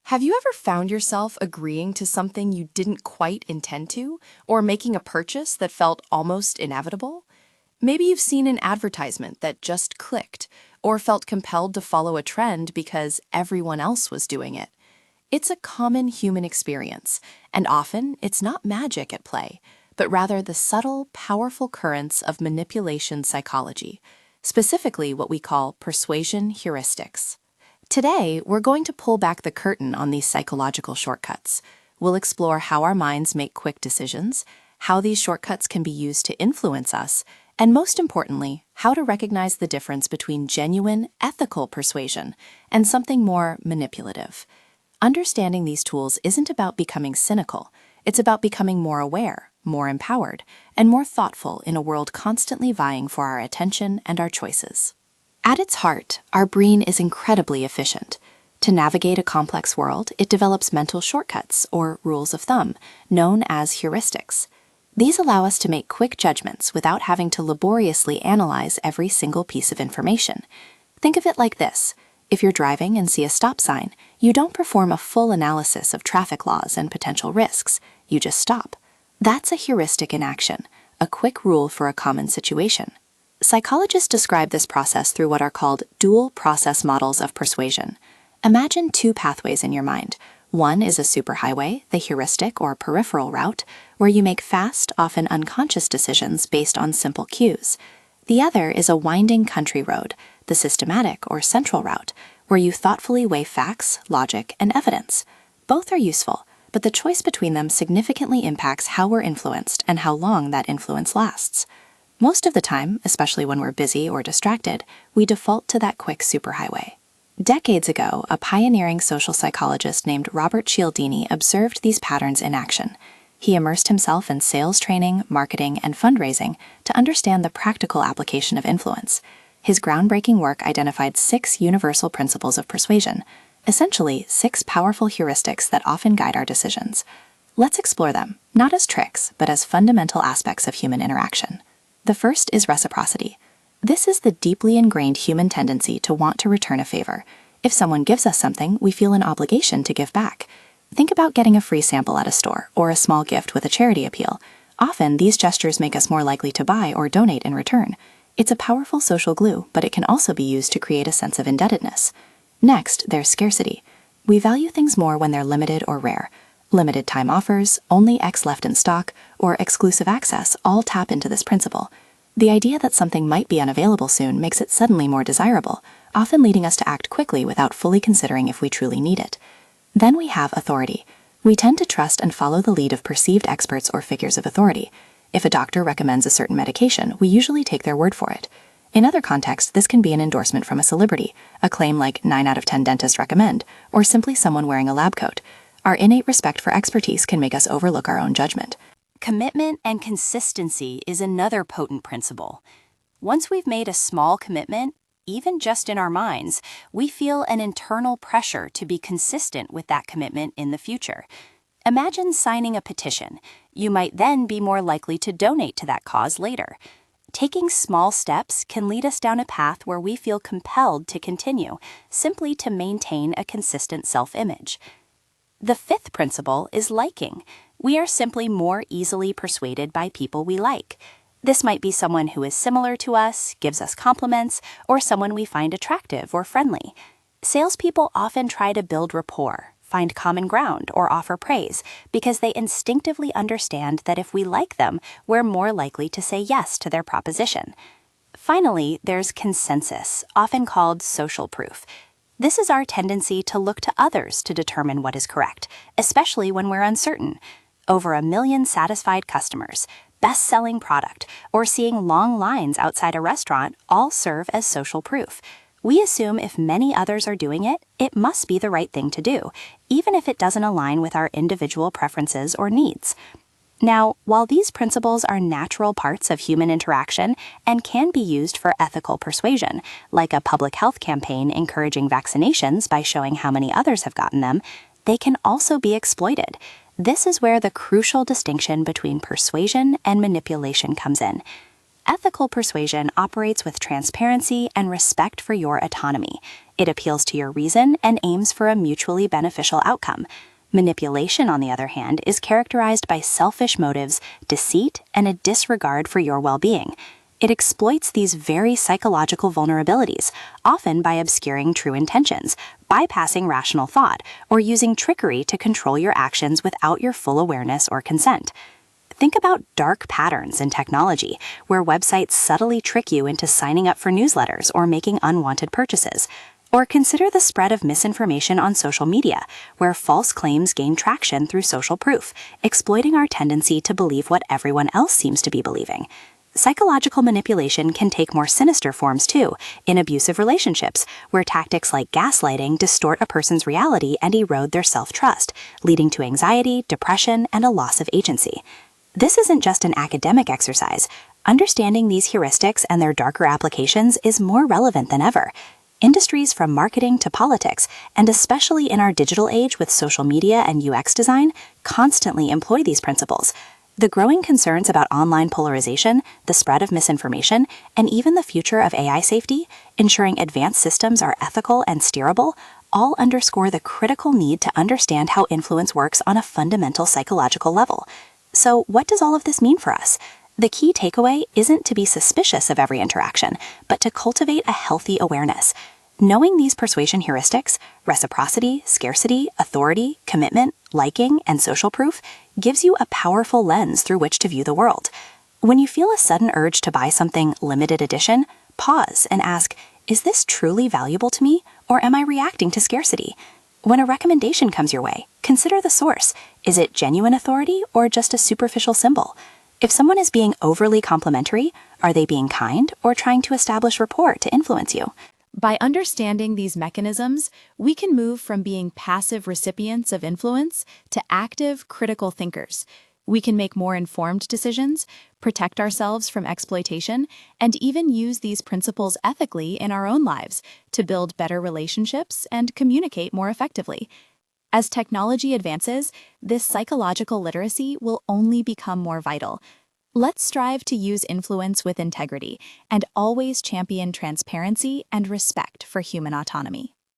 Have you ever found yourself agreeing to something you didn't quite intend to, or making a purchase that felt almost inevitable? Maybe you've seen an advertisement that just clicked, or felt compelled to follow a trend because everyone else was doing it. It's a common human experience, and often it's not magic at play, but rather the subtle, powerful currents of manipulation psychology, specifically what we call persuasion heuristics. Today, we're going to pull back the curtain on these psychological shortcuts. We'll explore how our minds make quick decisions, how these shortcuts can be used to influence us, and most importantly, how to recognize the difference between genuine, ethical persuasion and something more manipulative. Understanding these tools isn't about becoming cynical. It's about becoming more aware, more empowered, and more thoughtful in a world constantly vying for our attention and our choices. At its heart, our brain is incredibly efficient. To navigate a complex world, it develops mental shortcuts, or rules of thumb, known as heuristics. These allow us to make quick judgments without having to laboriously analyze every single piece of information. Think of it like this. If you're driving and see a stop sign, you don't perform a full analysis of traffic laws and potential risks. You just stop. That's a heuristic in action, a quick rule for a common situation. Psychologists describe this process through what are called dual process models of persuasion. Imagine two pathways in your mind. One is a superhighway, the heuristic or peripheral route, where you make fast, often unconscious decisions based on simple cues. The other is a winding country road, the systematic or central route, where you thoughtfully weigh facts, logic, and evidence. Both are useful, but the choice between them significantly impacts how we're influenced and how long that influence lasts. Most of the time, especially when we're busy or distracted, we default to that quick superhighway. Decades ago, a pioneering social psychologist named Robert Cialdini observed these patterns in action. He immersed himself in sales training, marketing, and fundraising to understand the practical application of influence. His groundbreaking work identified 6 universal principles of persuasion, essentially 6 powerful heuristics that often guide our decisions. Let's explore them, not as tricks, but as fundamental aspects of human interaction. The first is reciprocity. This is the deeply ingrained human tendency to want to return a favor. If someone gives us something, we feel an obligation to give back. Think about getting a free sample at a store or a small gift with a charity appeal. Often, these gestures make us more likely to buy or donate in return. It's a powerful social glue, but it can also be used to create a sense of indebtedness. Next, there's scarcity. We value things more when they're limited or rare. Limited time offers, only X left in stock, or exclusive access all tap into this principle. The idea that something might be unavailable soon makes it suddenly more desirable, often leading us to act quickly without fully considering if we truly need it. Then we have authority. We tend to trust and follow the lead of perceived experts or figures of authority. If a doctor recommends a certain medication, we usually take their word for it. In other contexts, this can be an endorsement from a celebrity, a claim like 9 out of 10 dentists recommend, or simply someone wearing a lab coat. Our innate respect for expertise can make us overlook our own judgment. Commitment and consistency is another potent principle. Once we've made a small commitment, even just in our minds, we feel an internal pressure to be consistent with that commitment in the future. Imagine signing a petition. You might then be more likely to donate to that cause later. Taking small steps can lead us down a path where we feel compelled to continue, simply to maintain a consistent self-image. The fifth principle is liking. We are simply more easily persuaded by people we like. This might be someone who is similar to us, gives us compliments, or someone we find attractive or friendly. Salespeople often try to build rapport, find common ground, or offer praise because they instinctively understand that if we like them, we're more likely to say yes to their proposition. Finally, there's consensus, often called social proof. This is our tendency to look to others to determine what is correct, especially when we're uncertain. Over 1 million satisfied customers, best-selling product, or seeing long lines outside a restaurant all serve as social proof. We assume if many others are doing it, it must be the right thing to do, even if it doesn't align with our individual preferences or needs. Now, while these principles are natural parts of human interaction and can be used for ethical persuasion, like a public health campaign encouraging vaccinations by showing how many others have gotten them, they can also be exploited. This is where the crucial distinction between persuasion and manipulation comes in. Ethical persuasion operates with transparency and respect for your autonomy. It appeals to your reason and aims for a mutually beneficial outcome. Manipulation, on the other hand, is characterized by selfish motives, deceit, and a disregard for your well-being. It exploits these very psychological vulnerabilities, often by obscuring true intentions, bypassing rational thought, or using trickery to control your actions without your full awareness or consent. Think about dark patterns in technology, where websites subtly trick you into signing up for newsletters or making unwanted purchases. Or consider the spread of misinformation on social media, where false claims gain traction through social proof, exploiting our tendency to believe what everyone else seems to be believing. Psychological manipulation can take more sinister forms too, in abusive relationships, where tactics like gaslighting distort a person's reality and erode their self-trust, leading to anxiety, depression, and a loss of agency. This isn't just an academic exercise. Understanding these heuristics and their darker applications is more relevant than ever. Industries from marketing to politics, and especially in our digital age with social media and UX design, constantly employ these principles. The growing concerns about online polarization, the spread of misinformation, and even the future of AI safety, ensuring advanced systems are ethical and steerable, all underscore the critical need to understand how influence works on a fundamental psychological level. So, what does all of this mean for us? The key takeaway isn't to be suspicious of every interaction, but to cultivate a healthy awareness. Knowing these persuasion heuristics, reciprocity, scarcity, authority, commitment, liking, and social proof, gives you a powerful lens through which to view the world. When you feel a sudden urge to buy something limited edition, pause and ask, is this truly valuable to me, or am I reacting to scarcity? When a recommendation comes your way, consider the source. Is it genuine authority or just a superficial symbol? If someone is being overly complimentary, are they being kind or trying to establish rapport to influence you? By understanding these mechanisms, we can move from being passive recipients of influence to active, critical thinkers. We can make more informed decisions, protect ourselves from exploitation, and even use these principles ethically in our own lives to build better relationships and communicate more effectively. As technology advances, this psychological literacy will only become more vital. Let's strive to use influence with integrity and always champion transparency and respect for human autonomy.